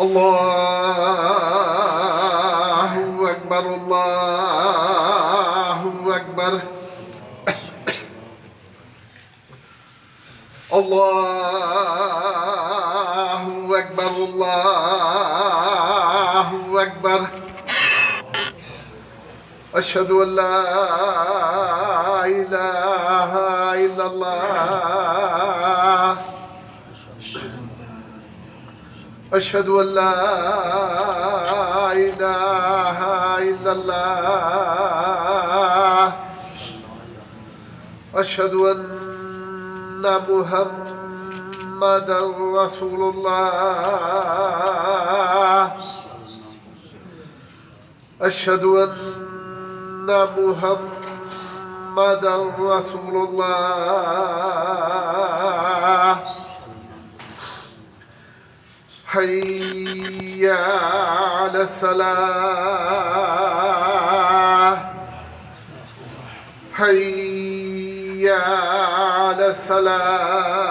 الله أكبر الله أكبر الله أكبر الله أكبر أشهد أن لا إله إلا الله أشهد أن لا إله إلا الله أشهد أن محمدا رسول الله أشهد أن محمدا رسول الله حي على الصلاة حي على الصلاة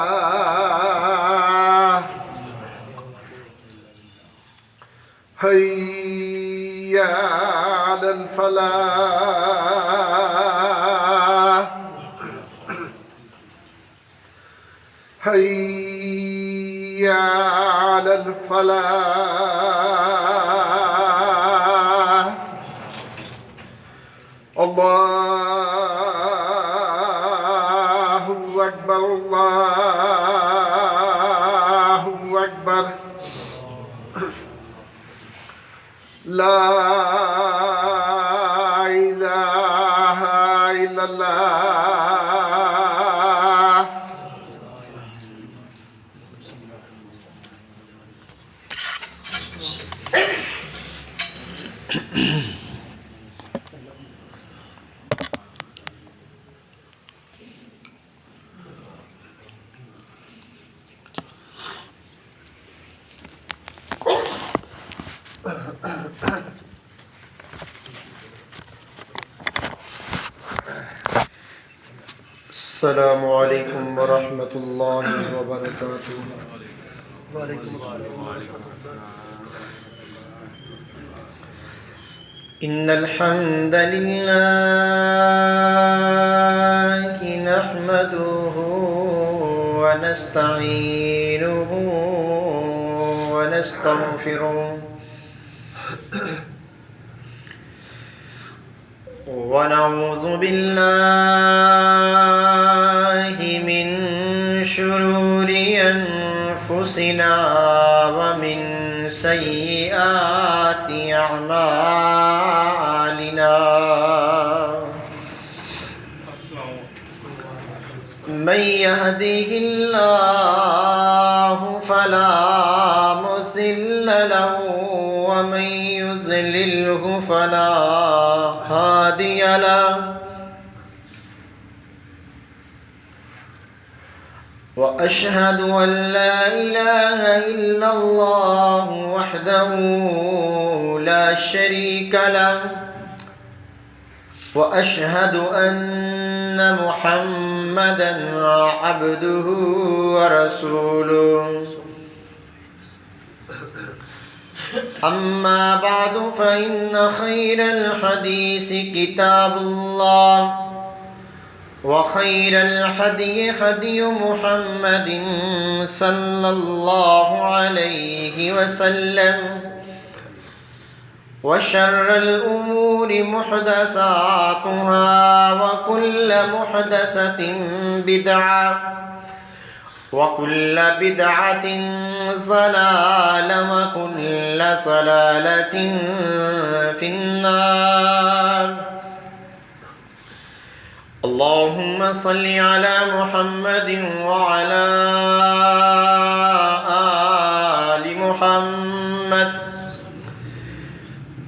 حي على الفلاح حي على الفلاح الله أكبر الله أكبر لا إله إلا الله السلام علیکم ورحمۃ اللہ وبرکاتہ. وعلیکم السلام. ان الحمد لله نحمده ونستعينه ونستغفره ونعوذ بالله من شرور أنفسنا ومن سيئات أعمالنا من يهده الله فلا مضل له ومن يضلله فلا هادي له وأشهد أن لا إله إلا الله وحده لا شريك له وأشهد أن محمدا عبده ورسوله. أما بعد فإن خير الحديث كتاب الله وخير الهدي هدي محمد صلى الله عليه وسلم وشر الأمور محدثاتها وكل محدثة بدعة وكل بدعة ضلالة وكل ضلالة في النار. اللهم صل على محمد وعلى آل محمد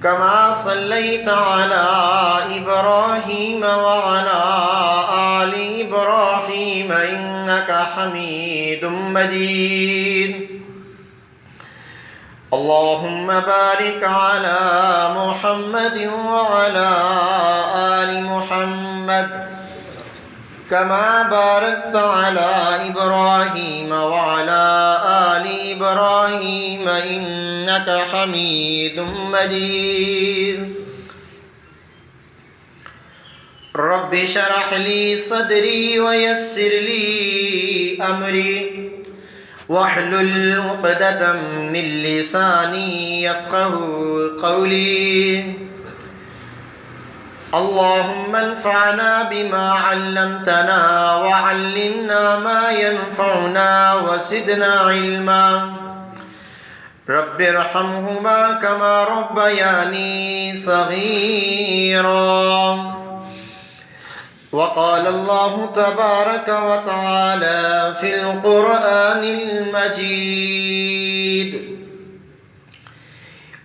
كما صليت على إبراهيم وعلى آل إبراهيم إنك حميد مجيد. اللهم بارك على محمد وعلى آل محمد كما باركت على إبراهيم وعلى آل إبراهيم إنك حميد مجيد رب اشرح لي صدري ويسر لي أمري واحلل عقدة من لساني يفقهوا قولي اللهم انفعنا بما علمتنا وعلمنا ما ينفعنا وزدنا علما رب ارحمهما كما ربياني صغيرا وقال الله تبارك وتعالى في القرآن المجيد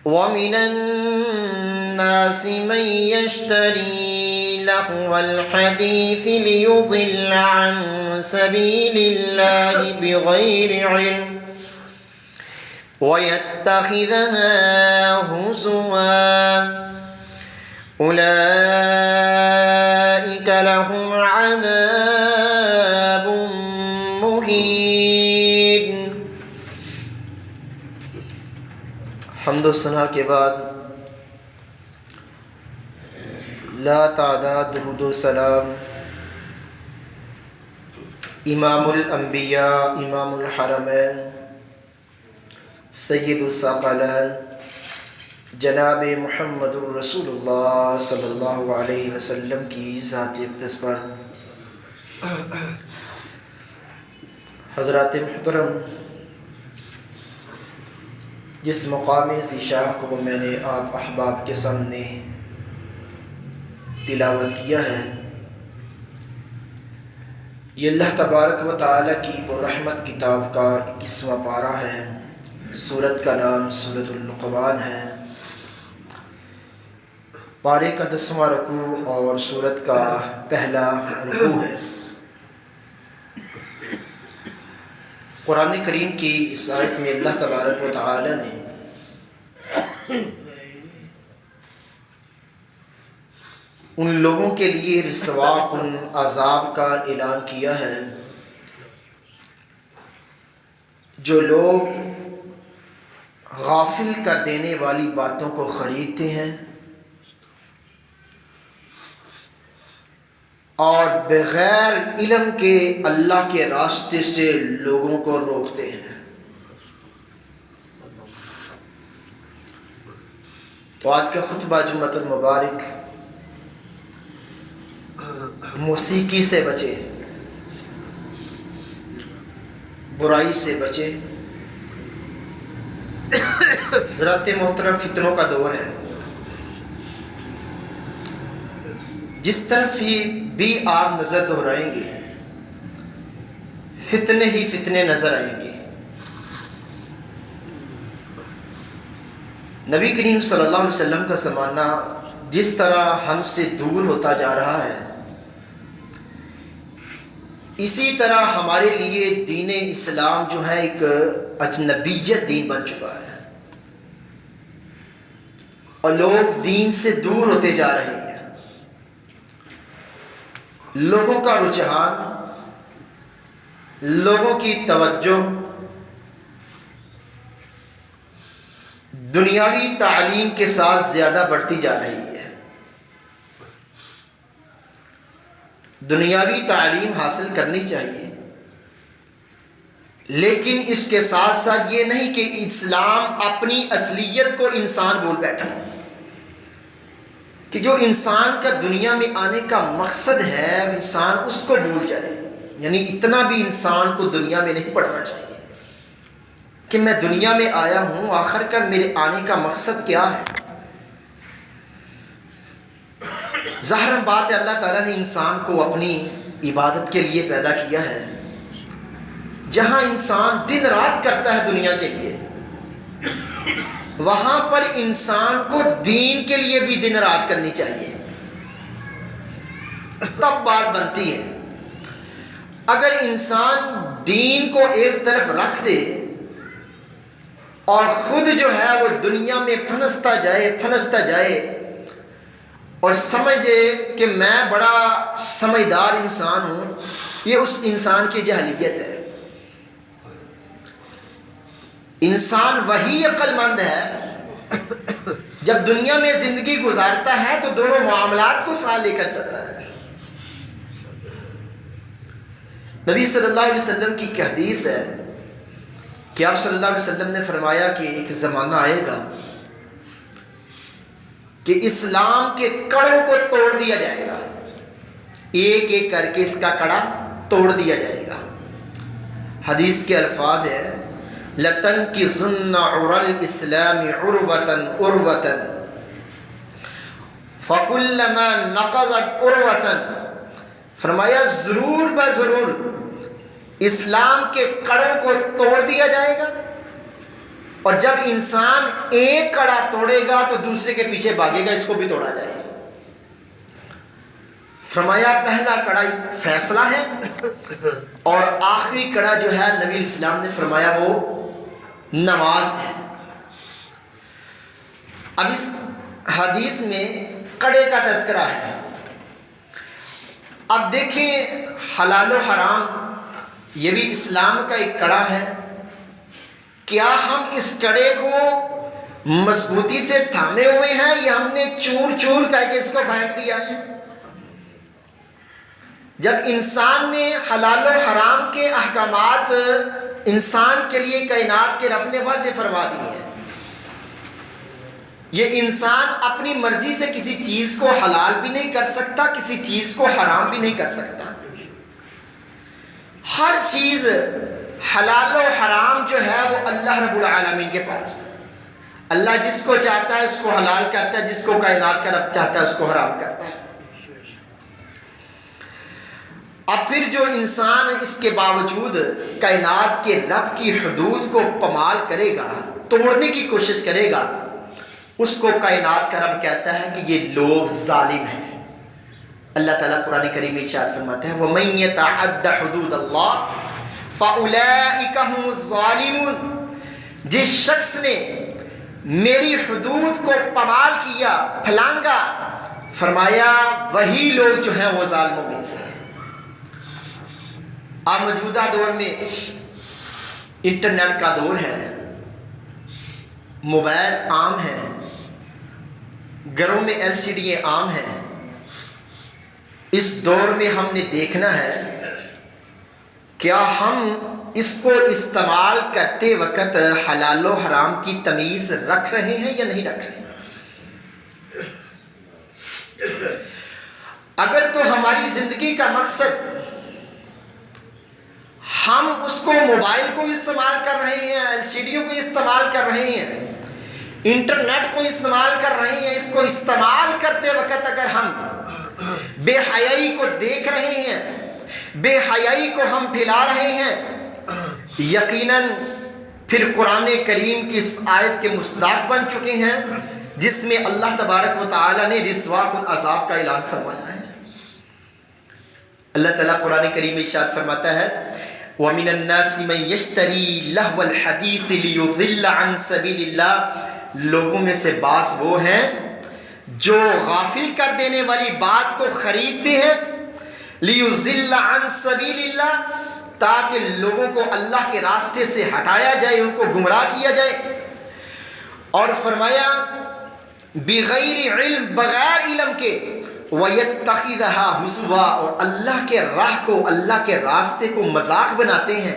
ومن الناس من يشتري لهو الحديث ليضل عن سبيل الله بغير علم ويتخذها هزوا أولئك لهم عذاب مهين. حمد و ثنا کے بعد لا تعداد درود و سلام امام الانبیاء امام الحرمین سید الثقلین جناب محمد الرسول اللہ صلی اللہ علیہ وسلم کی ذات اقدس پر. حضرات محترم، جس مقام ذیشان کو میں نے آپ احباب کے سامنے تلاوت کیا ہے، یہ اللہ تبارک و تعالیٰ کی پررحمت کتاب کا 21واں پارہ ہے. سورت کا نام سورۃ اللقمان ہے. پارے کا 10واں رکوع اور سورت کا پہلا رکوع ہے. قرآن کریم کی اس آیت میں اللہ تبارک و تعالی نے ان لوگوں کے لیے رسوا کن عذاب کا اعلان کیا ہے جو لوگ غافل کر دینے والی باتوں کو خریدتے ہیں اور بغیر علم کے اللہ کے راستے سے لوگوں کو روکتے ہیں. تو آج کا خطبہ جمعۃ المبارک موسیقی سے بچے، برائی سے بچے. حضرات محترم، فتنوں کا دور ہے. جس طرف بھی آپ نظر دہرائیں گے فتنے ہی فتنے نظر آئیں گے. نبی کریم صلی اللہ علیہ وسلم کا زمانہ جس طرح ہم سے دور ہوتا جا رہا ہے، اسی طرح ہمارے لیے دین اسلام جو ہے ایک اجنبیت دین بن چکا ہے اور لوگ دین سے دور ہوتے جا رہے ہیں. لوگوں کا رجحان، لوگوں کی توجہ دنیاوی تعلیم کے ساتھ زیادہ بڑھتی جا رہی ہے. دنیاوی تعلیم حاصل کرنی چاہیے، لیکن اس کے ساتھ ساتھ یہ نہیں کہ اسلام اپنی اصلیت کو انسان بول بیٹھا، کہ جو انسان کا دنیا میں آنے کا مقصد ہے انسان اس کو بھول جائے. یعنی اتنا بھی انسان کو دنیا میں نہیں پڑھنا چاہیے کہ میں دنیا میں آیا ہوں، آخر کار میرے آنے کا مقصد کیا ہے. ظاہر بات ہے اللہ تعالیٰ نے انسان کو اپنی عبادت کے لیے پیدا کیا ہے. جہاں انسان دن رات کرتا ہے دنیا کے لیے، وہاں پر انسان کو دین کے لیے بھی دن رات کرنی چاہیے، تب بات بنتی ہے. اگر انسان دین کو ایک طرف رکھ دے اور خود جو ہے وہ دنیا میں پھنستا جائے اور سمجھے کہ میں بڑا سمجھدار انسان ہوں، یہ اس انسان کی جاہلیت ہے۔ انسان وہی عقل مند ہے جب دنیا میں زندگی گزارتا ہے تو دونوں معاملات کو ساتھ لے کر چلتا ہے۔ نبی صلی اللہ علیہ وسلم کی ایک حدیث ہے کہ آپ صلی اللہ علیہ وسلم نے فرمایا کہ ایک زمانہ آئے گا کہ اسلام کے کڑوں کو توڑ دیا جائے گا، ایک ایک کر کے اس کا کڑا توڑ دیا جائے گا۔ حدیث کے الفاظ ہیں لَتَنْكِسُنَّ عُرَى الْإِسْلَامِ عُرْوَةً عُرْوَةً فَكُلَّمَا نَقَضَتْ عُرْوَةً، فرمایا ضرور بضرور اسلام کے کڑوں کو توڑ دیا جائے گا، اور جب انسان ایک کڑا توڑے گا تو دوسرے کے پیچھے بھاگے گا، اس کو بھی توڑا جائے گا۔ فرمایا پہلا کڑا فیصلہ ہے، اور آخری کڑا جو ہے نبی علیہ السلام نے فرمایا وہ نماز ہے۔ اب اس حدیث میں کڑے کا تذکرہ ہے۔ اب دیکھیں حلال و حرام یہ بھی اسلام کا ایک کڑا ہے۔ کیا ہم اس کڑے کو مضبوطی سے تھامے ہوئے ہیں یا ہم نے چور چور کر کے اس کو پھینک دیا ہے؟ جب انسان نے حلال و حرام کے احکامات انسان کے لیے کائنات کے رب نے واضح فرما دیے ہیں، یہ انسان اپنی مرضی سے کسی چیز کو حلال بھی نہیں کر سکتا، کسی چیز کو حرام بھی نہیں کر سکتا۔ ہر چیز حلال و حرام جو ہے وہ اللہ رب العالمین کے پاس ہے۔ اللہ جس کو چاہتا ہے اس کو حلال کرتا ہے، جس کو کائنات کا رب چاہتا ہے اس کو حرام کرتا ہے۔ اب پھر جو انسان اس کے باوجود کائنات کے رب کی حدود کو پامال کرے گا، توڑنے کی کوشش کرے گا، اس کو کائنات کا رب کہتا ہے کہ یہ لوگ ظالم ہیں۔ اللہ تعالیٰ قرآن کریم میں ارشاد فرماتا ہے وَمَن يَتَعَدَّ حُدُودَ اللَّهِ فَأُولَئِكَ هُمُ الظَّالِمُونَ، جس شخص نے میری حدود کو پامال کیا، پھلانگا، فرمایا وہی لوگ جو ہیں وہ ظالموں میں سے ہیں۔ اب موجودہ دور میں انٹرنیٹ کا دور ہے، موبائل عام ہے، گھروں میں LCD عام ہیں۔ اس دور میں ہم نے دیکھنا ہے کیا ہم اس کو استعمال کرتے وقت حلال و حرام کی تمیز رکھ رہے ہیں یا نہیں رکھ رہے ہیں۔ اگر تو ہماری زندگی کا مقصد ہم اس کو موبائل کو استعمال کر رہے ہیں، LCD کو استعمال کر رہے ہیں، انٹرنیٹ کو استعمال کر رہے ہیں، اس کو استعمال کرتے وقت اگر ہم بے حیائی کو دیکھ رہے ہیں، بے حیائی کو ہم پھیلا رہے ہیں، یقیناً پھر قرآن کریم کی اس آیت کے مصداق بن چکے ہیں جس میں اللہ تبارک و تعالی نے رسوا کن عذاب کا اعلان فرمایا ہے۔ اللہ تعالیٰ قرآن کریم میں ارشاد فرماتا ہے وَمِنَ النَّاسِ مَن يَشْتَرِي لَهْوَ الْحَدِيثِ لِيُضِلَّ عَن سَبِيلِ اللَّهِ، لوگوں میں سے بعض وہ ہیں جو غافل کر دینے والی بات کو خریدتے ہیں، لِيُضِلَّ عَن سَبِيلِ اللَّهِ، تاکہ لوگوں کو اللہ کے راستے سے ہٹایا جائے، ان کو گمراہ کیا جائے۔ اور فرمایا بغیر علم، بغیر علم کے، وَيَتَّخِذَهَا هُزُوًا، اور اللہ کے راہ کو، اللہ کے راستے کو مذاق بناتے ہیں۔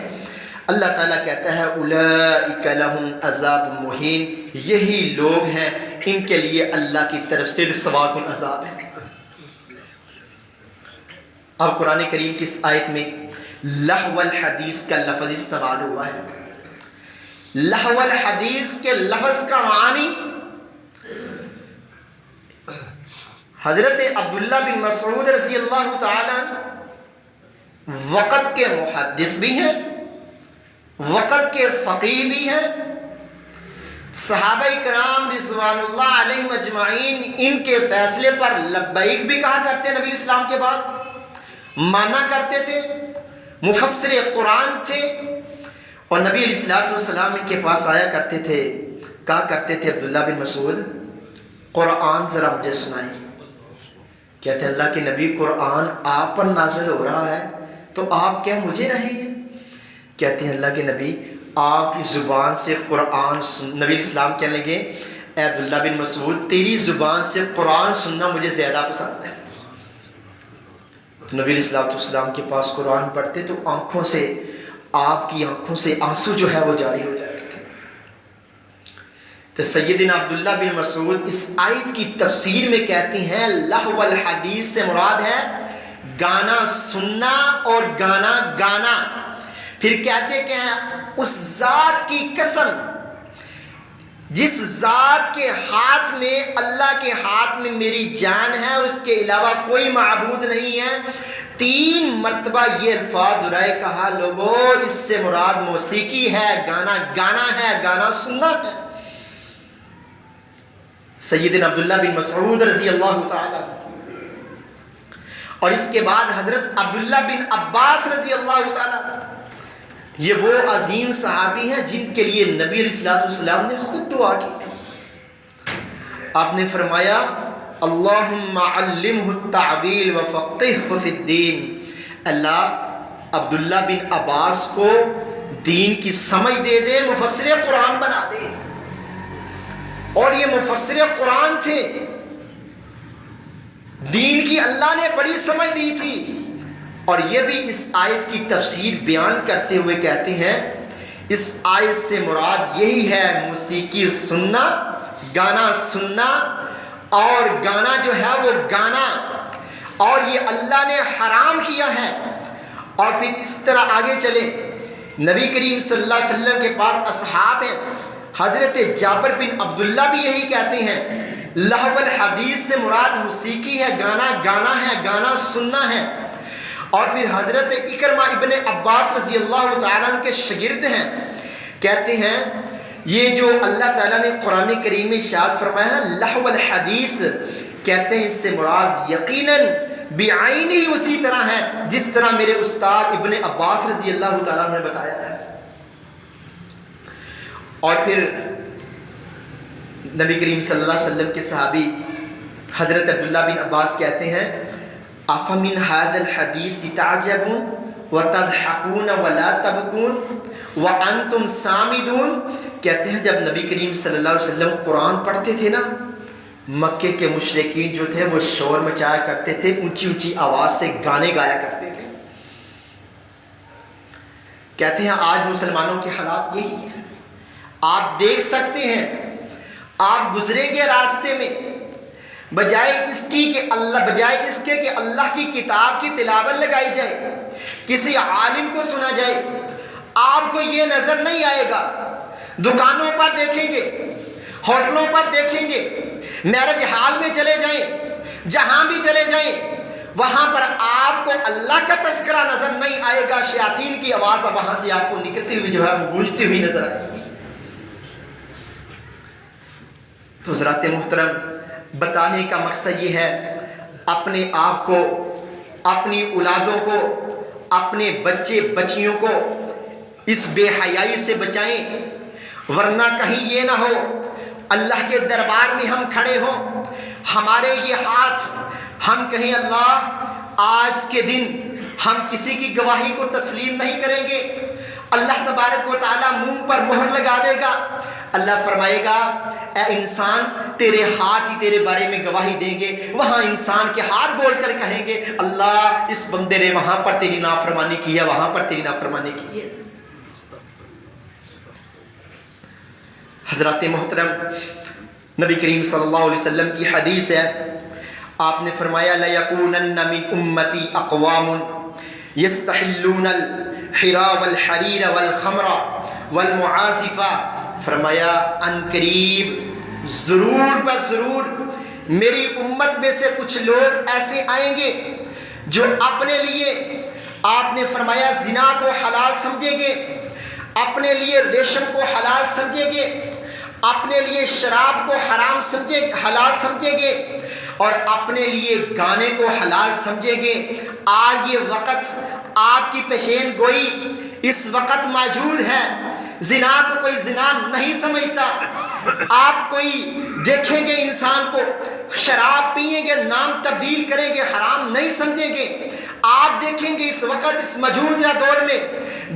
اللہ تعالیٰ کہتا ہے اولئک لہم عذاب مہین، یہی لوگ ہیں ان کے لیے اللہ کی طرف سے رسوا کن عذاب ہے۔ اب قرآن کریم کی اس آیت میں لہو الحدیث کا لفظ استعمال ہوا ہے۔ لہو الحدیث کے لفظ کا معنی حضرت عبداللہ بن مسعود رضی اللہ تعالیٰ وقت کے محدث بھی ہیں، وقت کے فقیہ بھی ہیں، صحابہ کرام رضوان اللہ علیہم اجمعین ان کے فیصلے پر لبیک بھی کہا کرتے، نبی اسلام کے بعد مانا کرتے تھے، مفسر قرآن تھے، اور نبی علیہ السلام ان کے پاس آیا کرتے تھے، کہا کرتے تھے عبداللہ بن مسعود قرآن ذرا مجھے سنائیں۔ کہتے ہیں اللہ کے نبی قرآن آپ پر نازل ہو رہا ہے تو آپ کیا مجھے رہے ہیں؟ کہتے ہیں اللہ کے نبی آپ کی زبان سے قرآن نبی اسلام کہنے لگے اے عبداللہ بن مسعود تیری زبان سے قرآن سننا مجھے زیادہ پسند ہے۔ تو نبی السلام کے پاس قرآن پڑھتے تو آنکھوں سے آپ کی آنکھوں سے آنسو جو ہے وہ جاری ہو جاتے تھے۔ تو سیدنا عبداللہ بن مسعود اس آیت کی تفسیر میں کہتے ہیں لہو الحدیث سے مراد ہے گانا سننا اور گانا گانا۔ پھر کہتے کہ اس ذات کی قسم جس ذات کے ہاتھ میں اللہ کے ہاتھ میں میری جان ہے اس کے علاوہ کوئی معبود نہیں ہے۔ 3 مرتبہ یہ الفاظ دہرائے، کہا لوگوں اس سے مراد موسیقی ہے، گانا گانا ہے، گانا سننا ہے۔ سیدنا عبداللہ بن مسعود رضی اللہ تعالی اور اس کے بعد حضرت عبداللہ بن عباس رضی اللہ تعالی، یہ وہ عظیم صحابی ہیں جن کے لیے نبی علیہ السلام نے خود دعا کی تھی۔ آپ نے فرمایا اللہم علمہ التعویل وفقہہ فی الدین، اللہ عبداللہ بن عباس کو دین کی سمجھ دے دے، مفسر قرآن بنا دے۔ اور یہ مفسر قرآن تھے، دین کی اللہ نے بڑی سمجھ دی تھی۔ اور یہ بھی اس آیت کی تفسیر بیان کرتے ہوئے کہتے ہیں اس آیت سے مراد یہی ہے موسیقی سننا، گانا سننا، اور گانا جو ہے وہ گانا، اور یہ اللہ نے حرام کیا ہے۔ اور پھر اس طرح آگے چلے، نبی کریم صلی اللہ علیہ وسلم کے پاس اصحاب ہیں، حضرت جابر بن عبداللہ بھی یہی کہتے ہیں لہو الحدیث سے مراد موسیقی ہے، گانا گانا ہے، گانا سننا ہے۔ اور پھر حضرت اکرمہ ابن عباس رضی اللہ تعالیٰ عنہ کے شاگرد ہیں، کہتے ہیں یہ جو اللہ تعالیٰ نے قرآن کریم میں ارشاد فرمایا ہے لہو الحدیث، کہتے ہیں اس سے مراد یقیناً بعین ہی اسی طرح ہے جس طرح میرے استاد ابن عباس رضی اللہ تعالیٰ عنہ نے بتایا ہے۔ اور پھر نبی کریم صلی اللہ علیہ وسلم کے صحابی حضرت عبداللہ بن عباس کہتے ہیں افمن هذا الحدیث تعجبون وتضحكون ولا تبكون وانتم سامدون، کہتے ہیں جب نبی کریم صلی اللہ علیہ وسلم قرآن پڑھتے تھے نا، مکے کے مشرکین جو تھے وہ شور مچایا کرتے تھے، اونچی اونچی آواز سے گانے گایا کرتے تھے۔ کہتے ہیں آج مسلمانوں کے حالات یہی ہیں، آپ دیکھ سکتے ہیں، آپ گزریں گے راستے میں، بجائے اس کے کہ اللہ کی کتاب کی تلاوت لگائی جائے، کسی عالم کو سنا جائے، آپ کو یہ نظر نہیں آئے گا۔ دکانوں پر دیکھیں گے، ہوٹلوں پر دیکھیں گے، میرج ہال میں چلے جائیں، جہاں بھی چلے جائیں، وہاں پر آپ کو اللہ کا تذکرہ نظر نہیں آئے گا، شیاطین کی آواز وہاں سے آپ کو نکلتی ہوئی جو ہے وہ گونجتی ہوئی نظر آئے گی۔ تو حضرات محترم، بتانے کا مقصد یہ ہے اپنے آپ کو، اپنی اولادوں کو، اپنے بچے بچیوں کو اس بے حیائی سے بچائیں، ورنہ کہیں یہ نہ ہو اللہ کے دربار میں ہم کھڑے ہوں، ہمارے یہ ہاتھ، ہم کہیں اللہ آج کے دن ہم کسی کی گواہی کو تسلیم نہیں کریں گے، اللہ تبارک و تعالیٰ منہ پر مہر لگا دے گا۔ اللہ فرمائے گا اے انسان تیرے ہاتھ ہی تیرے بارے میں گواہی دیں گے، وہاں انسان کے ہاتھ بول کر کہیں گے اللہ اس بندے نے وہاں پر تیری نافرمانی کی ہے، وہاں پر تیری نافرمانی کی ہے۔ حضرات محترم، نبی کریم صلی اللہ علیہ وسلم کی حدیث ہے، آپ نے فرمایا لَيَكُونَنَّ مِنْ أُمَّتِي أَقْوَامٌ يَسْتَحِلُّونَ الْحِرَى وَالْحَرِيرَ وَالْخَمْرَ وَالْمُعَازِفَ، فرمایا ان قریب ضرور پر ضرور میری امت میں سے کچھ لوگ ایسے آئیں گے جو اپنے لیے، آپ نے فرمایا زنا کو حلال سمجھیں گے، اپنے لیے ریشم کو حلال سمجھیں گے، اپنے لیے شراب کو حلال سمجھیں گے، اور اپنے لیے گانے کو حلال سمجھیں گے۔ آج یہ وقت آپ کی پیشین گوئی اس وقت موجود ہے، زنا کو کوئی زنا نہیں سمجھتا، آپ کوئی دیکھیں گے انسان کو شراب پئیں گے نام تبدیل کریں گے حرام نہیں سمجھیں گے. آپ دیکھیں گے اس وقت اس موجودہ دور میں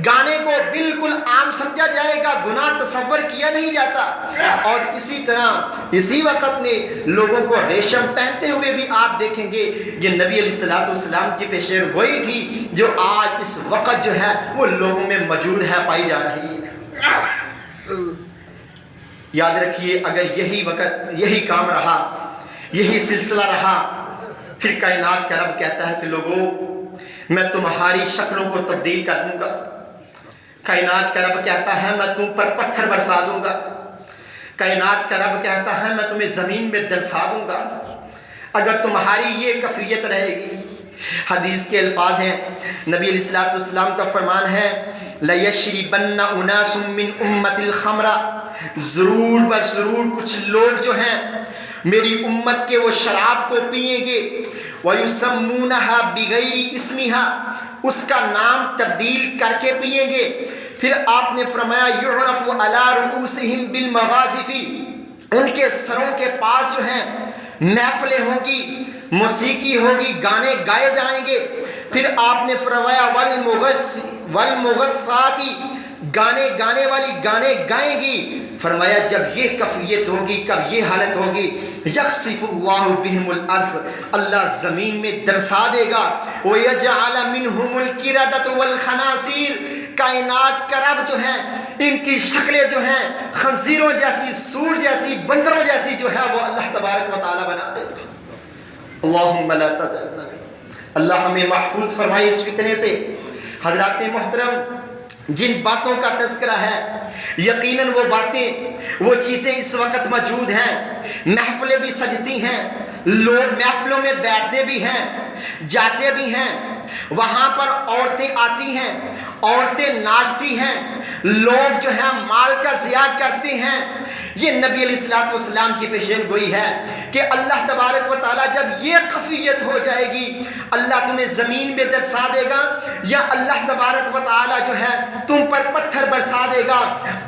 گانے کو بالکل عام سمجھا جائے گا, گناہ تصور کیا نہیں جاتا. اور اسی طرح اسی وقت میں لوگوں کو ریشم پہنتے ہوئے بھی آپ دیکھیں گے. یہ نبی علیہ السلام کی پیشین گوئی تھی جو آج اس وقت جو ہے وہ لوگوں میں موجود ہے, پائی جا رہی ہے. یاد رکھیے اگر یہی وقت یہی کام رہا, یہی سلسلہ رہا, پھر کائنات کا رب کہتا ہے کہ لوگوں میں تمہاری شکلوں کو تبدیل کر دوں گا. کائنات کا رب کہتا ہے میں تم پر پتھر برسا دوں گا. کائنات کا رب کہتا ہے میں تمہیں زمین میں دنسا دوں گا اگر تمہاری یہ کفریت رہے گی. حدیث کے الفاظ ہیں, نبی علیہ السلام کا فرمان ہے لَيَشْرِبَنَّ أُنَاسٌ مِّنْ أُمَّةِ الْخَمْرَ, ضرور بضرور کچھ لوگ جو ہیں میری امت کے وہ شراب کو پئیں گے. وَيُسَمُّونَهَا بِغَيْرِ اسْمِهَا, اس کا نام تبدیل کر کے پئیں گے. پھر آپ نے فرمایا يُعْرَفُ عَلَى رُؤُوسِهِمْ بِالْمَغَازِفِ, ان کے سروں کے پاس جو ہیں محفلیں ہوں گی, موسیقی ہوگی, گانے گائے جائیں گے. پھر آپ نے فرمایا والمغثات, گانے والی گانے گائیں گی. فرمایا جب یہ کفیت ہوگی, کب یہ حالت ہوگی, یخسف اللہ بہم الارض, اللہ زمین میں دنسا دے گا. ویجعل منہم القردۃ والخنازیر, کائنات کا رب جو ہے ان کی شکلیں جو ہیں خنزیروں جیسی, سور جیسی, بندروں جیسی جو ہے وہ اللہ تبارک و تعالی بنا دے گا. اللہم لا تجعلنا, اللہ ہمیں محفوظ فرمائے اس فتنے سے. حضرات محترم, جن باتوں کا تذکرہ ہے یقیناً وہ باتیں وہ چیزیں اس وقت موجود ہیں. محفلیں بھی سجتی ہیں, لوگ محفلوں میں بیٹھتے بھی ہیں, جاتے بھی ہیں, وہاں پر عورتیں آتی ہیں, عورتیں ناچتی ہیں, لوگ جو ہیں مال کا ضیاع کرتے ہیں. یہ نبی علیہ السلام کی پیشین گوئی ہے کہ اللہ تبارک و تعالیٰ جب یہ خفیت ہو جائے گی اللہ تمہیں زمین میں درسا دے گا یا اللہ تبارک و تعالیٰ جو ہے تم پر پتھر برسا دے گا.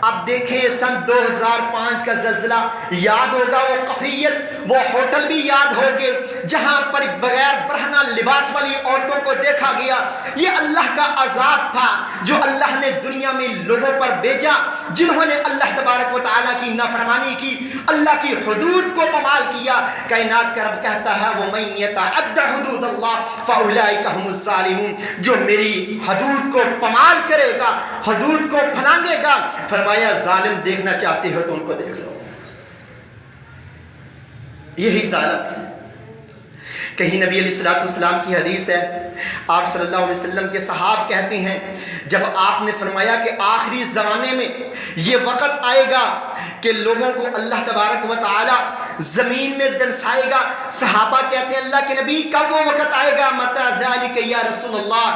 اب دیکھیں سن 2005 کا زلزلہ یاد ہوگا, وہ خفیت, وہ ہوٹل بھی یاد ہوگے جہاں پر بغیر برہنہ لباس والی عورتوں کو دیکھا گیا. یہ اللہ کا عذاب تھا جو اللہ نے دنیا میں لوگوں پر بھیجا جنہوں نے اللہ تبارک و تعالیٰ کی نافرمانی کی, اللہ کی حدود کو پامال کیا. کائنات کا رب کہتا ہے وَمَن يَتَعَدَّ حُدُودَ اللَّهِ فَأُولَٰئِكَ هُمُ الظَّالِمُونَ, جو میری حدود کو پامال کرے گا, حدود کو پھلانگے گا. فرمایا ظالم دیکھنا چاہتے ہو تو ان کو دیکھ لو, یہی ظالم ہے. کہیں نبی علیہ السلام کی حدیث ہے, آپ صلی اللہ علیہ وسلم کے صحاب کہتے ہیں جب آپ نے فرمایا کہ آخری زمانے میں یہ وقت آئے گا کہ لوگوں کو اللہ تبارک و تعالی زمین میں دنسائے گا, صحابہ کہتے ہیں اللہ کے نبی کب وہ وقت آئے گا؟ متی ذالک یا رسول اللہ.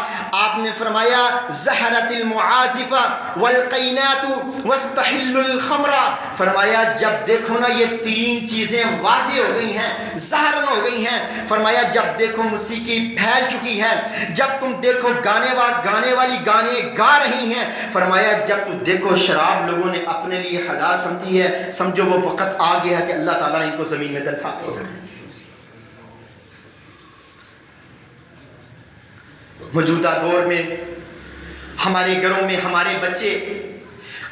آپ نے فرمایا زہرت المعازف والقینات واستحل الخمر, فرمایا جب دیکھو نا یہ تین چیزیں واضح ہو گئی ہیں, ظاہراً ہو گئی ہیں. فرمایا جب دیکھو موسیقی پھیل چکی ہے, جب تم دیکھو گانے والی گانے گا رہی ہیں, فرمایا جب تم دیکھو شراب لوگوں نے اپنے لیے حلال سمجھی ہے, سمجھو وہ وقت آ گیا ہے کہ اللہ تعالیٰ نے ان کو زمین میں دنسا دیا. موجودہ دور میں ہمارے گھروں میں ہمارے بچے,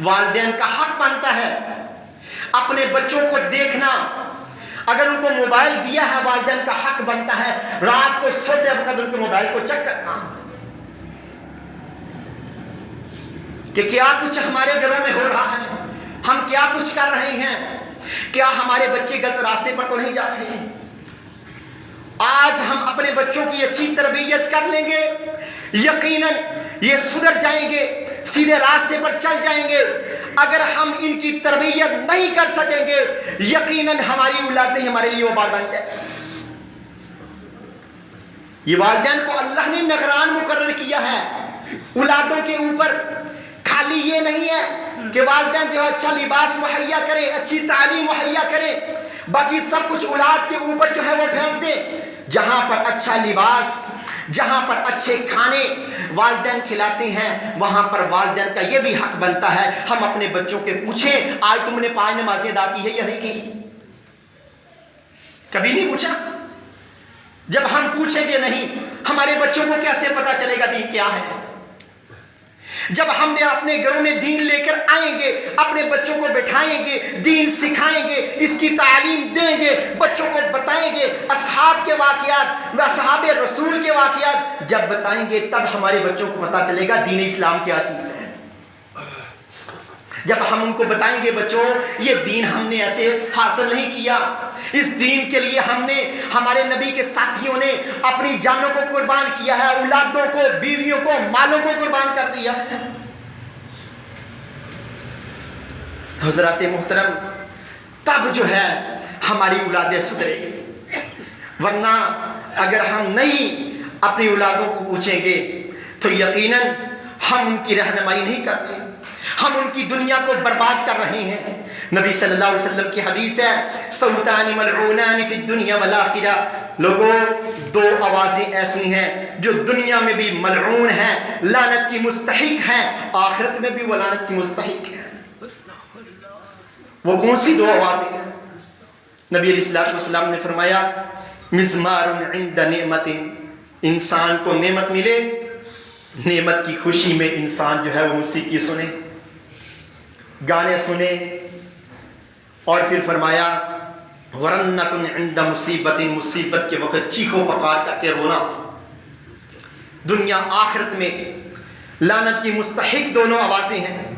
والدین کا حق بنتا ہے اپنے بچوں کو دیکھنا. اگر ان کو موبائل دیا ہے والدین کا حق بنتا ہے رات کو سوتے وقت ان کے موبائل کو چیک کرنا کہ کیا کچھ ہمارے گھروں میں ہو رہا ہے, ہم کیا کچھ کر رہے ہیں, کیا ہمارے بچے غلط راستے پر تو نہیں جا رہے ہیں. آج ہم اپنے بچوں کی اچھی تربیت کر لیں گے, یقیناً یہ سدھر جائیں گے, سیدھے راستے پر چل جائیں گے. اگر ہم ان کی تربیت نہیں کر سکیں گے یقیناً ہماری اولادیں ہمارے لیے وبال بن جائیں. یہ والدین کو اللہ نے نگران مقرر کیا ہے اولادوں کے اوپر. خالی یہ نہیں ہے کہ والدین جو ہے اچھا لباس مہیا کرے, اچھی تعلیم مہیا کرے, باقی سب کچھ اولاد کے اوپر جو ہے وہ پھینک دے. جہاں پر اچھا لباس, جہاں پر اچھے کھانے, والدین کھلاتے ہیں وہاں پر والدین کا یہ بھی حق بنتا ہے ہم اپنے بچوں کے پوچھیں آج تم نے 5 نمازیں ادا کی ہے یا نہیں کی؟ کبھی نہیں پوچھا؟ جب ہم پوچھیں گے نہیں ہمارے بچوں کو کیسے پتا چلے گا دین کیا ہے؟ جب ہم نے اپنے گھروں میں دین لے کر آئیں گے اپنے بچوں کو بٹھائیں گے دین سکھائیں گے اس کی تعلیم دیں گے بچوں کو بتائیں گے اصحاب کے واقعات اصحاب رسول کے واقعات جب بتائیں گے تب ہمارے بچوں کو پتا چلے گا دین اسلام کیا چیز ہے۔ جب ہم ان کو بتائیں گے بچوں یہ دین ہم نے ایسے حاصل نہیں کیا اس دین کے لیے ہم نے ہمارے نبی کے ساتھیوں نے اپنی جانوں کو قربان کیا ہے اولادوں کو بیویوں کو مالوں کو قربان کر دیا ہے۔ حضرات محترم تب جو ہے ہماری اولادیں سدھرے گی ورنہ اگر ہم نہیں اپنی اولادوں کو پوچھیں گے تو یقیناً ہم ان کی رہنمائی نہیں کر رہے ہم ان کی دنیا کو برباد کر رہے ہیں۔ نبی صلی اللہ علیہ وسلم کی حدیث ہے صوتان ملعونان فی الدنیا والآخرہ لوگوں 2 آوازیں ایسی ہیں جو دنیا میں بھی ملعون ہیں لعنت کی مستحق ہیں آخرت میں بھی وہ لعنت کی مستحق ہیں۔ وہ کون سی 2 آوازیں ہیں؟ نبی علیہ الصلوۃ والسلام نے فرمایا مزمار عند نعمت انسان کو نعمت ملے نعمت کی خوشی میں انسان جو ہے وہ موسیقی سنے گانے سنے اور پھر فرمایا ورنۃ عند مصیبت مصیبت کے وقت چیخو پکار کر کے رونا۔ دنیا آخرت میں لعنت کی مستحق دونوں آوازیں ہیں۔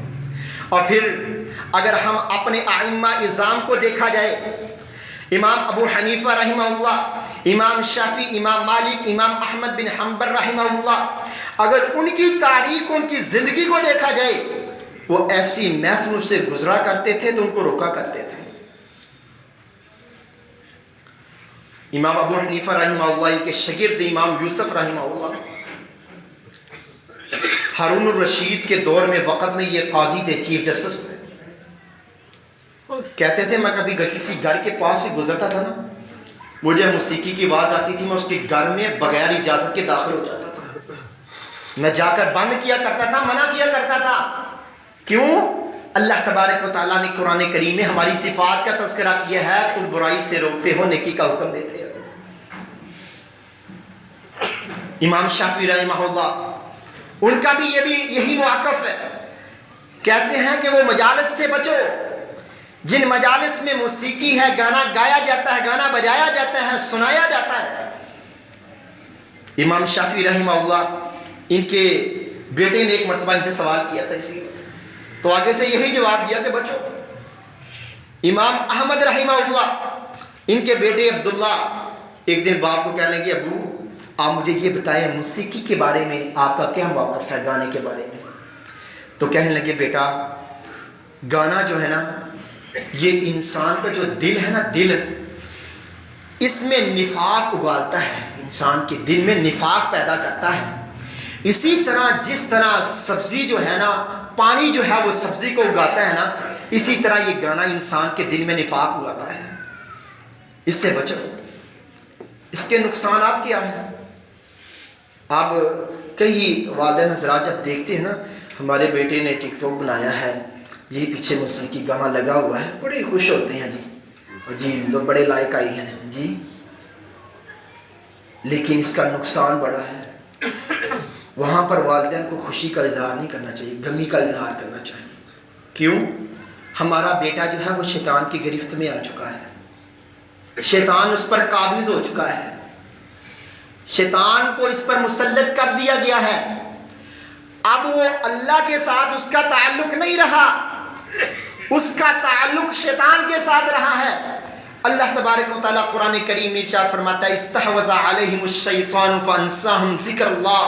اور پھر اگر ہم اپنے ائمہ اعظام کو دیکھا جائے امام ابو حنیفہ رحمہ اللہ امام شافعی امام مالک امام احمد بن حنبل رحمہ اللہ اگر ان کی تاریخ ان کی زندگی کو دیکھا جائے وہ ایسی محفلوں سے گزرا کرتے تھے تو ان کو روکا کرتے تھے۔ امام ابو حنیفہ رحمہ اللہ ان کے شاگرد امام یوسف رحمہ اللہ ہارون الرشید کے دور میں وقت میں یہ قاضی تھے چیف جسٹس تھے کہتے تھے میں کبھی کسی گھر کے پاس سے گزرتا تھا نا مجھے موسیقی کی آواز آتی تھی میں اس کے گھر میں بغیر اجازت کے داخل ہو جاتا تھا میں جا کر بند کیا کرتا تھا منع کیا کرتا تھا۔ کیوں؟ اللہ تبارک و تعالیٰ نے قرآن کریم میں ہماری صفات کا تذکرہ کیا ہے تم برائی سے روکتے ہو نیکی کا حکم دیتے ہو۔ امام شافعی رحمہ اللہ ان کا بھی یہی موقف ہے کہتے ہیں کہ وہ مجالس سے بچو جن مجالس میں موسیقی ہے گانا گایا جاتا ہے گانا بجایا جاتا ہے سنایا جاتا ہے۔ امام شافعی رحمہ اللہ ان کے بیٹے نے ایک مرتبہ ان سے سوال کیا تھا اسی تو آگے سے یہی جواب دیا کہ بچو۔ امام احمد رحمہ اللہ ان کے بیٹے عبداللہ ایک دن باپ کو کہنے لگے ابو آپ مجھے یہ بتائیں موسیقی کے بارے میں آپ کا کیا موقف ہے گانے کے بارے میں؟ تو کہنے لگے بیٹا گانا جو ہے نا یہ انسان کا جو دل ہے نا دل اس میں نفاق اگالتا ہے انسان کے دل میں نفاق پیدا کرتا ہے۔ اسی طرح جس طرح سبزی جو ہے نا پانی جو ہے وہ سبزی کو اگاتا ہے نا اسی طرح یہ گانا انسان کے دل میں نفاق اگاتا ہے۔ اس سے بچو۔ اس کے نقصانات کیا ہیں؟ اب کئی والدین حضرات جب دیکھتے ہیں نا ہمارے بیٹے نے ٹک ٹاک بنایا ہے یہی پیچھے موسیقی گانا لگا ہوا ہے بڑے خوش ہوتے ہیں جی لوگ بڑے لائق آئی ہیں جی لیکن اس کا نقصان بڑا ہے۔ وہاں پر والدین کو خوشی کا اظہار نہیں کرنا چاہیے غمی کا اظہار کرنا چاہیے۔ کیوں؟ ہمارا بیٹا جو ہے وہ شیطان کی گرفت میں آ چکا ہے شیطان اس پر قابض ہو چکا ہے شیطان کو اس پر مسلط کر دیا گیا ہے۔ اب وہ اللہ کے ساتھ اس کا تعلق نہیں رہا اس کا تعلق شیطان کے ساتھ رہا ہے۔ اللہ تبارک و تعالیٰ قرآن کریم میں ارشاد فرماتا ہے استحوذ علیہم الشیطان فانساہم ذکر اللہ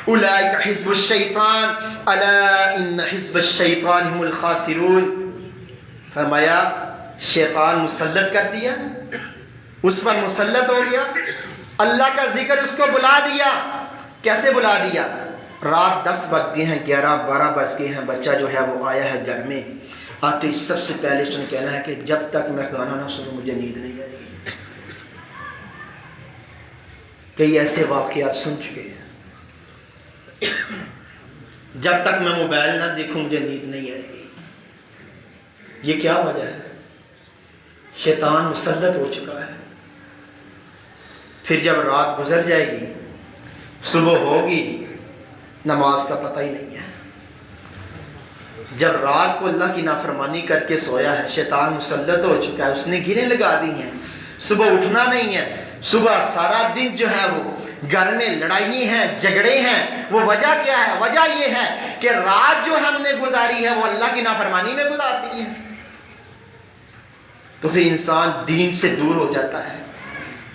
اولئک حزب الشیطان الا ان حزب الشیطان هم الخاسرون۔ فرمایا شیطان مسلط کر دیا اس پر مسلط ہو گیا اللہ کا ذکر اس کو بلا دیا۔ کیسے بلا دیا؟ رات 10 بج گئے ہیں 11-12 بج گئے ہیں بچہ جو ہے وہ آیا ہے گھر میں آتے ہی سب سے پہلے اس نے کہنا ہے کہ جب تک میں گانا نہ سنوں مجھے نیند نہیں آئے گی۔ کئی ایسے واقعات سن چکے ہیں جب تک میں موبائل نہ دیکھوں مجھے نیند نہیں آئے گی. یہ کیا وجہ ہے؟ شیطان مسلط ہو چکا ہے. پھر جب رات گزر جائے گی، صبح ہوگی، نماز کا پتہ ہی نہیں ہے. جب رات کو اللہ کی نافرمانی کر کے سویا ہے، شیطان مسلط ہو چکا ہے، اس نے گریں لگا دی ہیں، صبح اٹھنا نہیں ہے. صبح سارا دن جو ہے وہ گھر میں لڑائی ہیں، جھگڑے ہیں. وہ وجہ کیا ہے؟ وجہ یہ ہے کہ رات جو ہم نے گزاری ہے وہ اللہ کی نافرمانی میں گزار دی ہے. تو پھر انسان دین سے دور ہو جاتا ہے.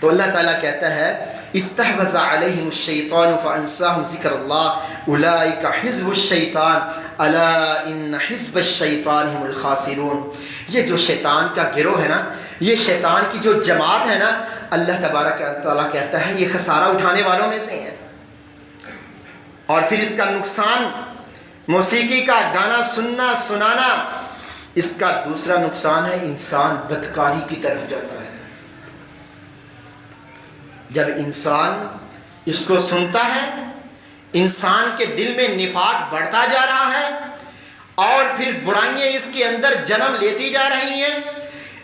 تو اللہ تعالیٰ کہتا ہے استحوذ علیہم الشیطان فانساہم ذکر اللہ اولئک حزب الشیطان الا ان حزب الشیطان هم الخاسرون. یہ جو شیطان کا گروہ ہے نا، یہ شیطان کی جو جماعت ہے نا، اللہ تبارک و تعالیٰ کہتا ہے یہ خسارہ اٹھانے والوں میں سے ہیں. اور پھر اس کا نقصان، موسیقی کا گانا سننا سنانا، اس کا دوسرا نقصان ہے انسان بدکاری کی طرف جاتا ہے. جب انسان اس کو سنتا ہے، انسان کے دل میں نفاق بڑھتا جا رہا ہے اور پھر برائیاں اس کے اندر جنم لیتی جا رہی ہیں،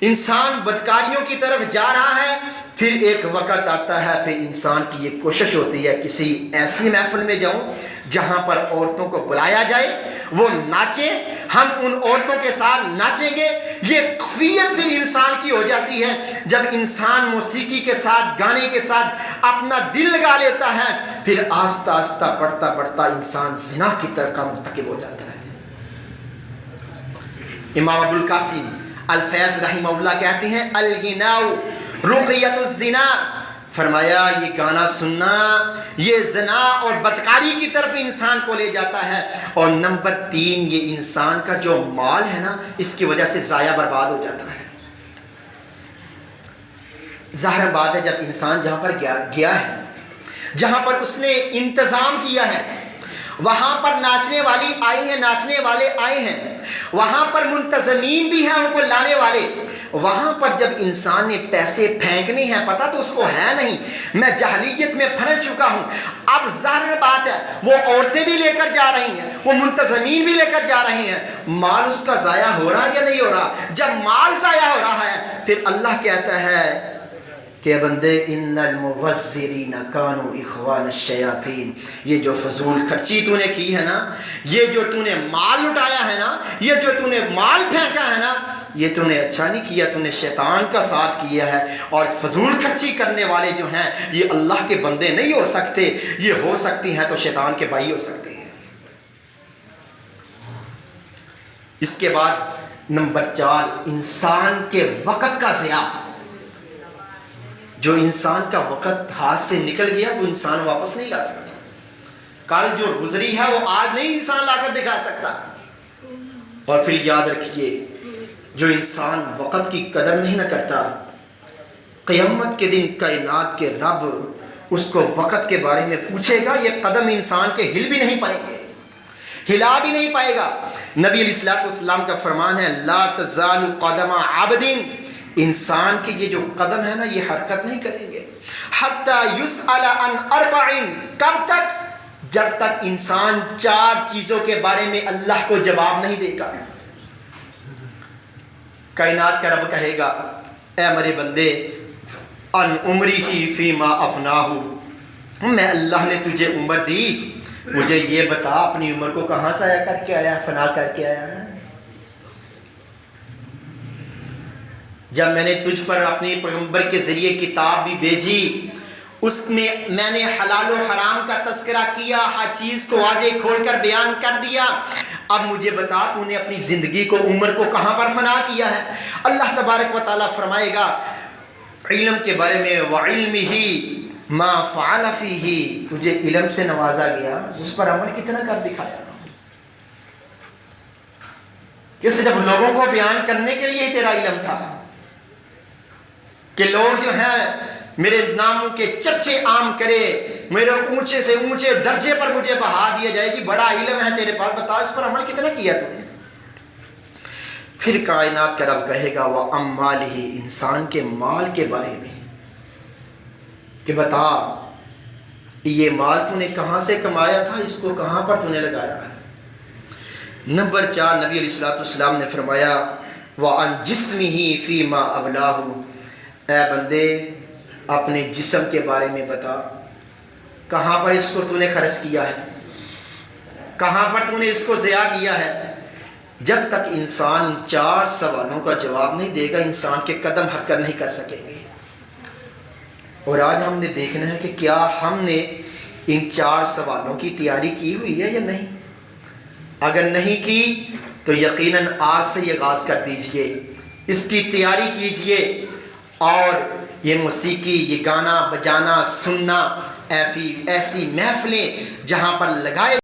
انسان بدکاریوں کی طرف جا رہا ہے. پھر ایک وقت آتا ہے، پھر انسان کی یہ کوشش ہوتی ہے کسی ایسی محفل میں جاؤں جہاں پر عورتوں کو بلایا جائے، وہ ناچیں، ہم ان عورتوں کے ساتھ ناچیں گے. یہ خفیت پھر انسان کی ہو جاتی ہے. جب انسان موسیقی کے ساتھ، گانے کے ساتھ اپنا دل لگا لیتا ہے، پھر آہستہ آہستہ بڑھتا بڑھتا انسان زنا کی طرف کا مرتکب ہو جاتا ہے. امام ابو القاسم الفیض رحمہ اللہ کہتے ہیں الغناء رقیۃ الزنا. فرمایا یہ گانا سننا یہ زنا اور بدکاری کی طرف انسان کو لے جاتا ہے. اور نمبر 3، یہ انسان کا جو مال ہے نا، اس کی وجہ سے ضائع برباد ہو جاتا ہے. ظاہر بات ہے جب انسان جہاں پر گیا ہے، جہاں پر اس نے انتظام کیا ہے، وہاں پر ناچنے والی آئی ہیں، ناچنے والے آئے ہیں، وہاں پر منتظمین بھی ہیں ان کو لانے والے. وہاں پر جب انسان نے پیسے پھینکنے ہیں، پتہ تو اس کو ہے نہیں، میں جاہلیت میں پھنس چکا ہوں. اب ظاہر بات ہے وہ عورتیں بھی لے کر جا رہی ہیں، وہ منتظمین بھی لے کر جا رہے ہیں. مال اس کا ضائع ہو رہا یا نہیں ہو رہا؟ جب مال ضائع ہو رہا ہے، پھر اللہ کہتا ہے کہ بندے ان المبذرین کانوا اخوان الشیاطین. یہ جو فضول خرچی تو نے کی ہے نا، یہ جو تو نے مال لٹایا ہے نا، یہ جو تو نے مال پھینکا ہے نا، یہ تو نے اچھا نہیں کیا، تو نے شیطان کا ساتھ کیا ہے. اور فضول خرچی کرنے والے جو ہیں یہ اللہ کے بندے نہیں ہو سکتے، یہ ہو سکتی ہیں تو شیطان کے بھائی ہو سکتے ہیں. اس کے بعد نمبر 4، انسان کے وقت کا ضیاع. جو انسان کا وقت ہاتھ سے نکل گیا وہ انسان واپس نہیں لا سکتا. کل جو گزری ہے وہ آج نہیں انسان لا کر دکھا سکتا. اور پھر یاد رکھیے جو انسان وقت کی قدر نہیں نہ کرتا، قیامت کے دن کائنات کے رب اس کو وقت کے بارے میں پوچھے گا. یہ قدم انسان کے ہل بھی نہیں پائیں گے، ہلا بھی نہیں پائے گا. نبی علیہ الصلوۃ والسلام کا فرمان ہے لا تزال قدم عبد، انسان کے یہ جو قدم ہے نا یہ حرکت نہیں کریں گے حتی یسأل عن 4، کب تک؟ جب تک انسان 4 چیزوں کے بارے میں اللہ کو جواب نہیں دے گا. کائنات کا رب کہے گا اے میرے بندے ان عمری فیما افناہ، میں اللہ نے تجھے عمر دی، مجھے یہ بتا اپنی عمر کو کہاں سے آیا کر کے آیا، فنا کر کے آیا ہے. جب میں نے تجھ پر اپنے پیغمبر کے ذریعے کتاب بھی بھیجی، اس میں میں نے حلال و حرام کا تذکرہ کیا، ہر چیز کو واضح کھول کر بیان کر دیا. اب مجھے بتا تو نے اپنی زندگی کو، عمر کو کہاں پر فنا کیا ہے؟ اللہ تبارک و تعالیٰ فرمائے گا علم کے بارے میں وَعِلْمِهِ مَا فَعَلَ فِيهِ، تجھے علم سے نوازا گیا، اس پر عمل کتنا کر دکھایا. کہ صرف لوگوں کو بیان کرنے کے لیے ہی تیرا علم تھا کہ لوگ جو ہیں میرے ناموں کے چرچے عام کرے، میرے اونچے سے اونچے درجے پر مجھے بہا دیا جائے کہ بڑا علم ہے تیرے پاس، بتا اس پر عمل کتنا کیا تم نے. پھر کائنات کا رب کہے گا وَأَمَّالِهِ، انسان کے مال کے بارے میں کہ بتا یہ مال تو نے کہاں سے کمایا تھا، اس کو کہاں پر تو نے لگایا؟ نمبر 4 نبی علیہ الصلوۃ والسلام نے فرمایا وَعَنْ جِسْمِهِ فِي مَا أَبْلَاهُ، اے بندے اپنے جسم کے بارے میں بتا، کہاں پر اس کو تو نے خرچ کیا ہے، کہاں پر تو نے اس کو ضیاع کیا ہے۔ جب تک انسان ان 4 سوالوں کا جواب نہیں دے گا، انسان کے قدم حرکت نہیں کر سکیں گے۔ اور آج ہم نے دیکھنا ہے کہ کیا ہم نے ان 4 سوالوں کی تیاری کی ہوئی ہے یا نہیں۔ اگر نہیں کی تو یقیناً آج سے یہ آغاز کر دیجئے، اس کی تیاری کیجئے، اور یہ موسیقی، یہ گانا بجانا سننا، ایسی محفلیں جہاں پر لگائے